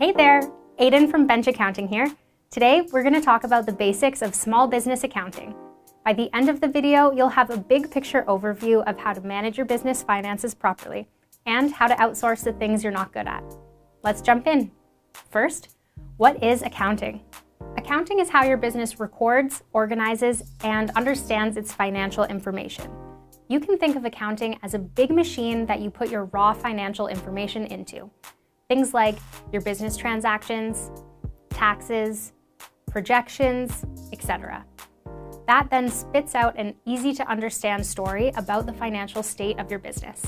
Hey there, Aiden from Bench Accounting here. Today, we're going to talk about the basics of small business accounting. By the end of the video, you'll have a big picture overview of how to manage your business finances properly and how to outsource the things you're not good at. Let's jump in. First, what is accounting? Accounting is how your business records, organizes, and understands its financial information. You can think of accounting as a big machine that you put your raw financial information into. Things like your business transactions, taxes, projections, etc. That then spits out an easy-to-understand story about the financial state of your business.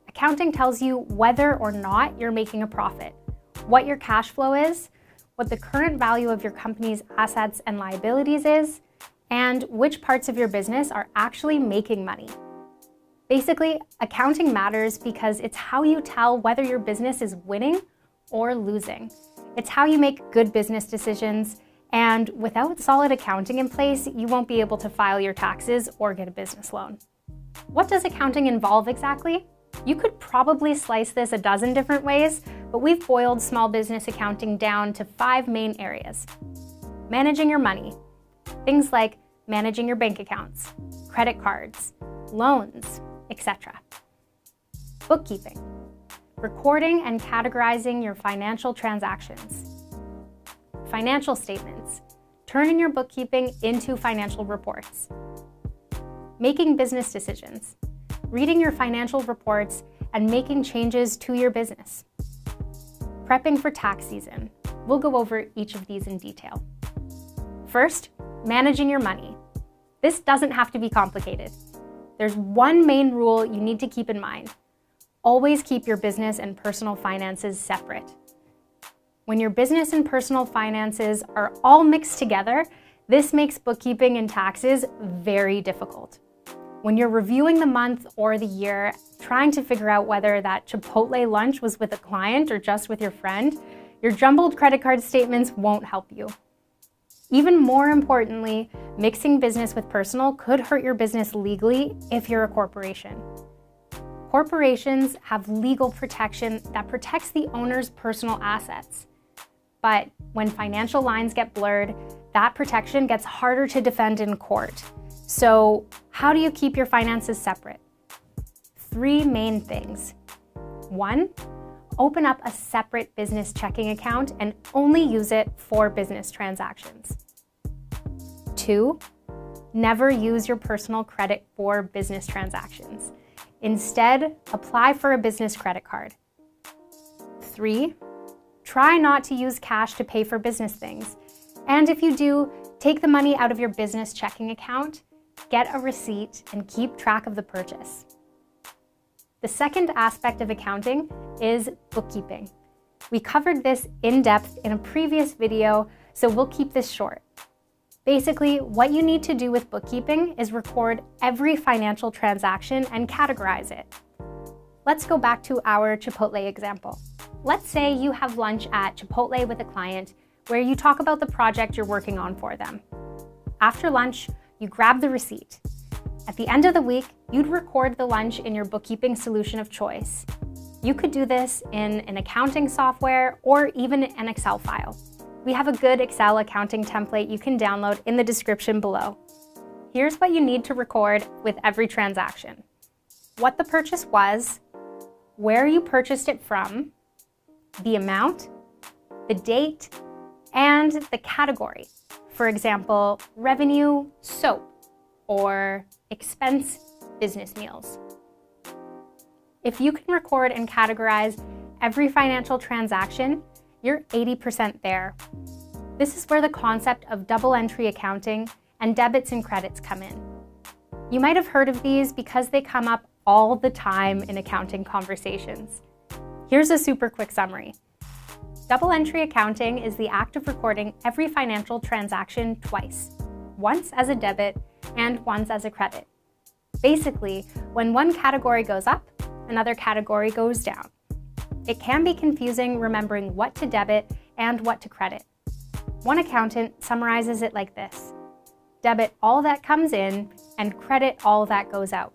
Accounting tells you whether or not you're making a profit, what your cash flow is, what the current value of your company's assets and liabilities is, and which parts of your business are actually making money. Basically, accounting matters because it's how you tell whether your business is winning or losing. It's how you make good business decisions, and without solid accounting in place, you won't be able to file your taxes or get a business loan. What does accounting involve exactly? You could probably slice this a dozen different ways, but we've boiled small business accounting down to 5 main areas. Managing your money. Things like managing your bank accounts, credit cards, loans, etc. Bookkeeping. Recording and categorizing your financial transactions. Financial statements. Turning your bookkeeping into financial reports. Making business decisions. Reading your financial reports and making changes to your business. Prepping for tax season. We'll go over each of these in detail. First, managing your money. This doesn't have to be complicated. There's one main rule you need to keep in mind. Always keep your business and personal finances separate. When your business and personal finances are all mixed together, this makes bookkeeping and taxes very difficult. When you're reviewing the month or the year, trying to figure out whether that Chipotle lunch was with a client or just with your friend, your jumbled credit card statements won't help you. Even more importantly, mixing business with personal could hurt your business legally if you're a corporation. Corporations have legal protection that protects the owner's personal assets. But when financial lines get blurred, that protection gets harder to defend in court. So how do you keep your finances separate? 3 main things. 1, open up a separate business checking account and only use it for business transactions. 2, never use your personal credit for business transactions. Instead, apply for a business credit card. 3, try not to use cash to pay for business things. And if you do, take the money out of your business checking account, get a receipt, and keep track of the purchase. The second aspect of accounting is bookkeeping. We covered this in depth in a previous video, so we'll keep this short. Basically, what you need to do with bookkeeping is record every financial transaction and categorize it. Let's go back to our Chipotle example. Let's say you have lunch at Chipotle with a client where you talk about the project you're working on for them. After lunch, you grab the receipt. At the end of the week, you'd record the lunch in your bookkeeping solution of choice. You could do this in an accounting software or even an Excel file. We have a good Excel accounting template you can download in the description below. Here's what you need to record with every transaction: what the purchase was, where you purchased it from, the amount, the date, and the category. For example, revenue, soap, or expense, business meals. If you can record and categorize every financial transaction, you're 80% there. This is where the concept of double entry accounting and debits and credits come in. You might have heard of these because they come up all the time in accounting conversations. Here's a super quick summary. Double entry accounting is the act of recording every financial transaction twice, once as a debit and once as a credit. Basically, when one category goes up, another category goes down. It can be confusing remembering what to debit and what to credit. One accountant summarizes it like this: debit all that comes in and credit all that goes out.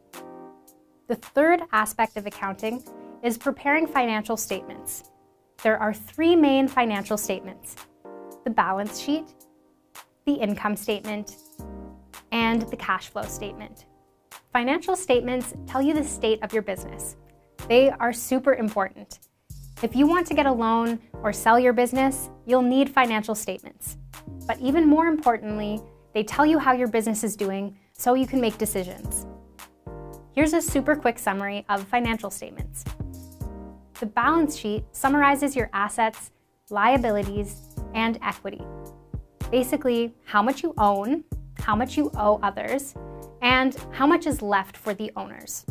The third aspect of accounting is preparing financial statements. there are three main financial statements: the balance sheet, the income statement, and the cash flow statement. Financial statements tell you the state of your business. They are super important. If you want to get a loan or sell your business, you'll need financial statements. But even more importantly, they tell you how your business is doing so you can make decisions. Here's a super quick summary of financial statements. The balance sheet summarizes your assets, liabilities, and equity. Basically, how much you own, how much you owe others, and how much is left for the owners.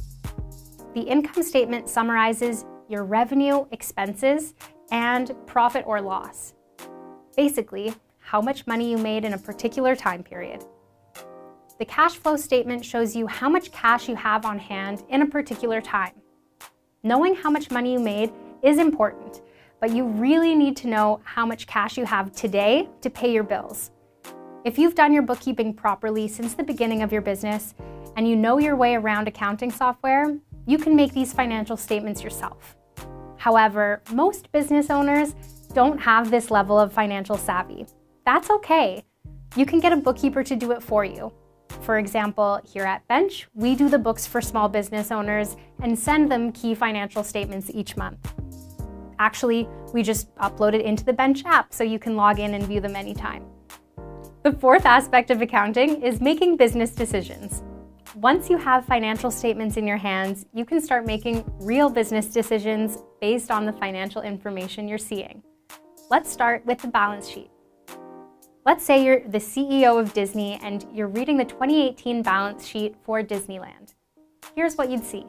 The income statement summarizes your revenue, expenses, and profit or loss. Basically, how much money you made in a particular time period. The cash flow statement shows you how much cash you have on hand in a particular time. Knowing how much money you made is important, but you really need to know how much cash you have today to pay your bills. If you've done your bookkeeping properly since the beginning of your business and you know your way around accounting software, you can make these financial statements yourself. However, most business owners don't have this level of financial savvy. That's okay. You can get a bookkeeper to do it for you. For example, here at Bench, we do the books for small business owners and send them key financial statements each month. Actually, we just upload it into the Bench app so you can log in and view them anytime. The fourth aspect of accounting is making business decisions. Once you have financial statements in your hands, you can start making real business decisions based on the financial information you're seeing. Let's start with the balance sheet. Let's say you're the CEO of Disney and you're reading the 2018 balance sheet for Disneyland. Here's what you'd see.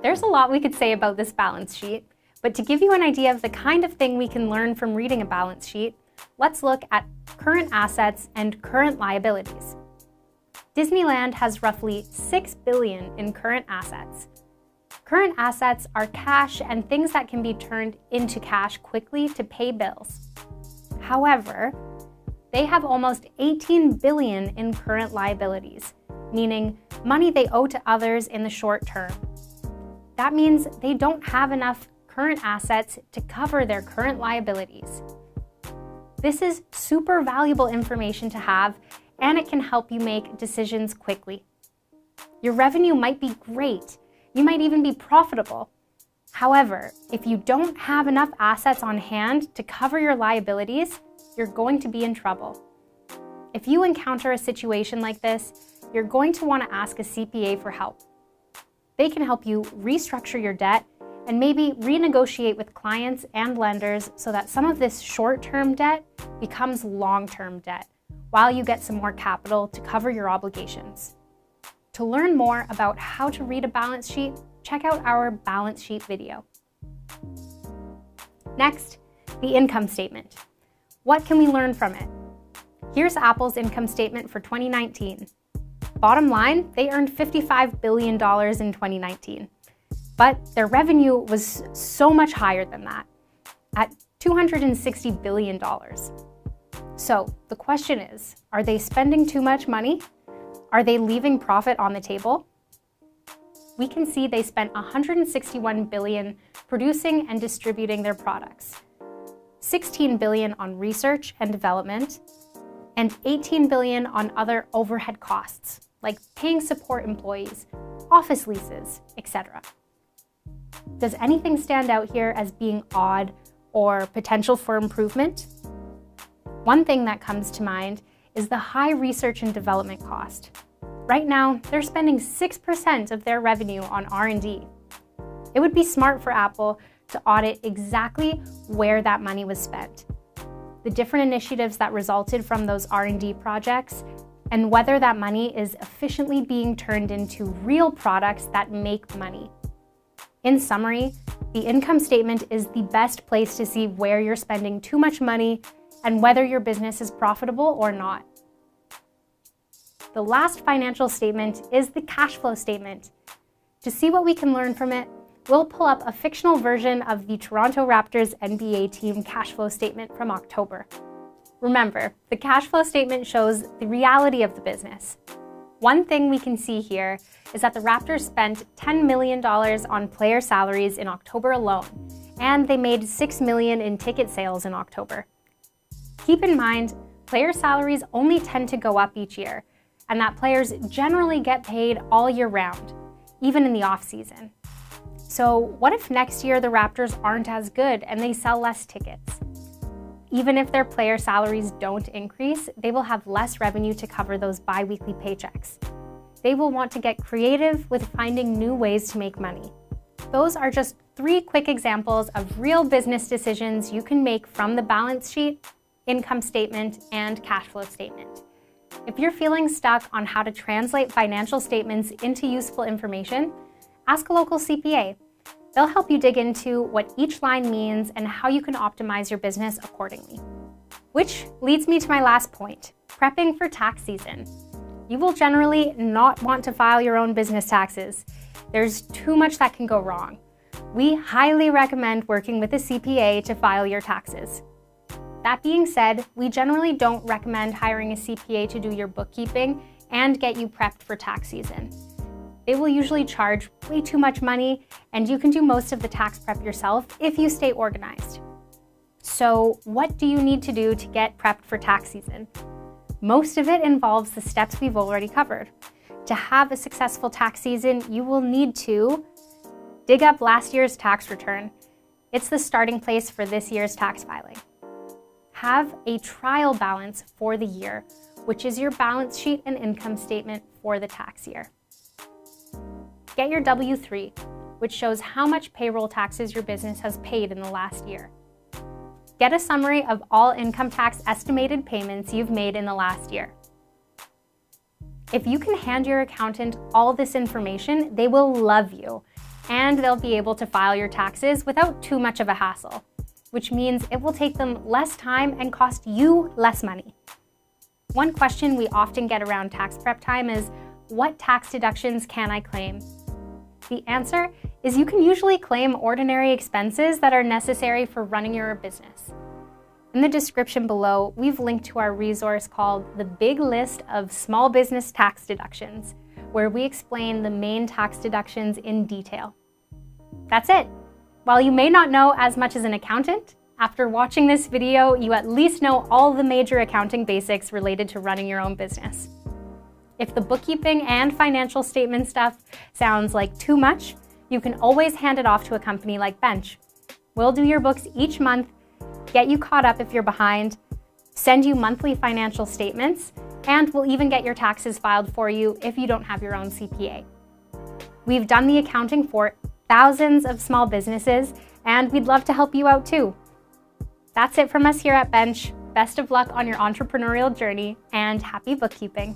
There's a lot we could say about this balance sheet, but to give you an idea of the kind of thing we can learn from reading a balance sheet, let's look at current assets and current liabilities. Disneyland has roughly $6 billion in current assets. Current assets are cash and things that can be turned into cash quickly to pay bills. However, they have almost $18 billion in current liabilities, meaning money they owe to others in the short term. That means they don't have enough current assets to cover their current liabilities. This is super valuable information to have, and it can help you make decisions quickly. Your revenue might be great. You might even be profitable. However, if you don't have enough assets on hand to cover your liabilities, you're going to be in trouble. If you encounter a situation like this, you're going to want to ask a CPA for help. They can help you restructure your debt and maybe renegotiate with clients and lenders so that some of this short-term debt becomes long-term debt while you get some more capital to cover your obligations. To learn more about how to read a balance sheet, check out our balance sheet video. Next, the income statement. What can we learn from it? Here's Apple's income statement for 2019. Bottom line, they earned $55 billion in 2019. But their revenue was so much higher than that, at $260 billion. So the question is, are they spending too much money? Are they leaving profit on the table? We can see they spent $161 billion producing and distributing their products, $16 billion on research and development, and $18 billion on other overhead costs, like paying support employees, office leases, etc. Does anything stand out here as being odd or potential for improvement? One thing that comes to mind is the high research and development cost. Right now, they're spending 6% of their revenue on R&D. It would be smart for Apple to audit exactly where that money was spent, the different initiatives that resulted from those R&D projects, and whether that money is efficiently being turned into real products that make money. In summary, the income statement is the best place to see where you're spending too much money and whether your business is profitable or not. The last financial statement is the cash flow statement. To see what we can learn from it, we'll pull up a fictional version of the Toronto Raptors NBA team cash flow statement from October. Remember, the cash flow statement shows the reality of the business. One thing we can see here is that the Raptors spent $10 million on player salaries in October alone, and they made $6 million in ticket sales in October. Keep in mind, player salaries only tend to go up each year, and that players generally get paid all year round, even in the off-season. So what if next year the Raptors aren't as good and they sell less tickets? Even if their player salaries don't increase, they will have less revenue to cover those bi-weekly paychecks. They will want to get creative with finding new ways to make money. Those are just 3 quick examples of real business decisions you can make from the balance sheet, income statement, and cash flow statement. If you're feeling stuck on how to translate financial statements into useful information, ask a local CPA. They'll help you dig into what each line means and how you can optimize your business accordingly. Which leads me to my last point, prepping for tax season. You will generally not want to file your own business taxes. There's too much that can go wrong. We highly recommend working with a CPA to file your taxes. That being said, we generally don't recommend hiring a CPA to do your bookkeeping and get you prepped for tax season. They will usually charge way too much money, and you can do most of the tax prep yourself if you stay organized. So what do you need to do to get prepped for tax season? Most of it involves the steps we've already covered. To have a successful tax season, you will need to dig up last year's tax return. It's the starting place for this year's tax filing. Have a trial balance for the year, which is your balance sheet and income statement for the tax year. Get your W-3, which shows how much payroll taxes your business has paid in the last year. Get a summary of all income tax estimated payments you've made in the last year. If you can hand your accountant all this information, they will love you, and they'll be able to file your taxes without too much of a hassle, which means it will take them less time and cost you less money. One question we often get around tax prep time is, what tax deductions can I claim? The answer is you can usually claim ordinary expenses that are necessary for running your business. In the description below, we've linked to our resource called The Big List of Small Business Tax Deductions, where we explain the main tax deductions in detail. That's it. While you may not know as much as an accountant, after watching this video, you at least know all the major accounting basics related to running your own business. If the bookkeeping and financial statement stuff sounds like too much, you can always hand it off to a company like Bench. We'll do your books each month, get you caught up if you're behind, send you monthly financial statements, and we'll even get your taxes filed for you if you don't have your own CPA. We've done the accounting for thousands of small businesses, and we'd love to help you out too. That's it from us here at Bench. Best of luck on your entrepreneurial journey, and happy bookkeeping.